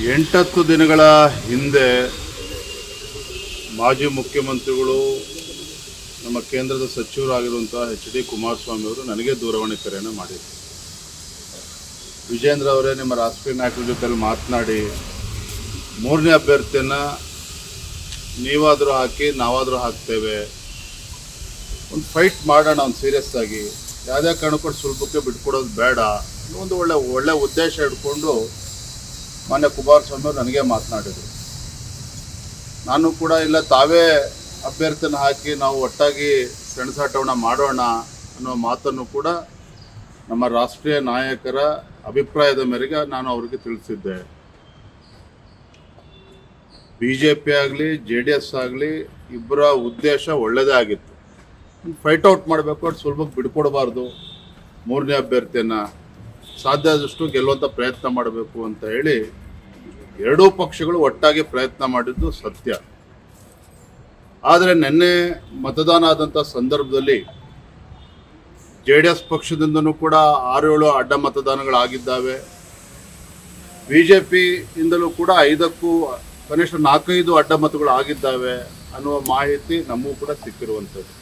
8 ದಿನಗಳ ಹಿಂದೆ ಮಾಜಿ ಮುಖ್ಯಮಂತ್ರಿಗಳು ನಮ್ಮ ಕೇಂದ್ರದ ಸಚಿವರಾಗಿರುವಂಥ HD ಕುಮಾರಸ್ವಾಮಿ ಅವರು ನನಗೆ ದೂರವಾಣಿ ಕರೆಯನ್ನು ಮಾಡಿದರು. ವಿಜೇಂದ್ರ ಅವರೇ, ನಿಮ್ಮ ರಾಷ್ಟ್ರೀಯ ನಾಯಕರ ಜೊತೆಲಿ ಮಾತನಾಡಿ 3ನೇ ಅಭ್ಯರ್ಥಿಯನ್ನು ನೀವಾದರೂ ಹಾಕಿ ನಾವಾದರೂ ಹಾಕ್ತೇವೆ, ಒಂದು ಫೈಟ್ ಮಾಡೋಣ, ಒಂದು ಸೀರಿಯಸ್ ಆಗಿ, ಯಾವುದೇ ಕಾರಣಕ್ಕೂ ಸುಲಭಕ್ಕೆ ಬಿಟ್ಕೊಡೋದು ಬೇಡ, ಒಂದು ಒಳ್ಳೆ ಉದ್ದೇಶ ಇಟ್ಕೊಂಡು ಮಾನ್ಯ ಕುಮಾರಸ್ವಾಮಿ ಅವರು ನನಗೆ ಮಾತನಾಡಿದರು. ನಾನು ಕೂಡ ಇಲ್ಲ, ತಾವೇ ಅಭ್ಯರ್ಥಿನ ಹಾಕಿ ನಾವು ಒಟ್ಟಾಗಿ ಸೆಣಸಾಟವನ್ನು ಮಾಡೋಣ ಅನ್ನೋ ಮಾತನ್ನು ಕೂಡ ನಮ್ಮ ರಾಷ್ಟ್ರೀಯ ನಾಯಕರ ಅಭಿಪ್ರಾಯದ ಮೇರೆಗೆ ನಾನು ಅವರಿಗೆ ತಿಳಿಸಿದ್ದೆ. BJP ಆಗಲಿ JDS ಆಗಲಿ ಇಬ್ಬರ ಉದ್ದೇಶ ಒಳ್ಳೆಯದೇ ಆಗಿತ್ತು. ಫೈಟ್ ಔಟ್ ಮಾಡಬೇಕು, ಅದು ಸುಲಭಕ್ಕೆ ಬಿಡ್ಕೊಡಬಾರ್ದು, 3ನೇ ಅಭ್ಯರ್ಥಿಯನ್ನು ಸಾಧ್ಯ ಆದಷ್ಟು ಗೆಲ್ಲುವಂಥ ಪ್ರಯತ್ನ ಮಾಡಬೇಕು ಅಂತ ಹೇಳಿ ಎರಡೂ ಪಕ್ಷಗಳು ಒಟ್ಟಾಗಿ ಪ್ರಯತ್ನ ಮಾಡಿದ್ದು ಸತ್ಯ. ಆದರೆ ನಿನ್ನೆ ಮತದಾನ ಆದಂಥ ಸಂದರ್ಭದಲ್ಲಿ JDS ಪಕ್ಷದಿಂದನೂ ಕೂಡ 6-7 ಅಡ್ಡ ಮತದಾನಗಳಾಗಿದ್ದಾವೆ. BJP ಇಂದಲೂ ಕೂಡ 5ಕ್ಕೂ ಕನಿಷ್ಠ 4-5 ಅಡ್ಡ ಮತಗಳು ಆಗಿದ್ದಾವೆ ಅನ್ನುವ ಮಾಹಿತಿ ನಮಗೂ ಕೂಡ ಸಿಕ್ಕಿರುವಂಥದ್ದು.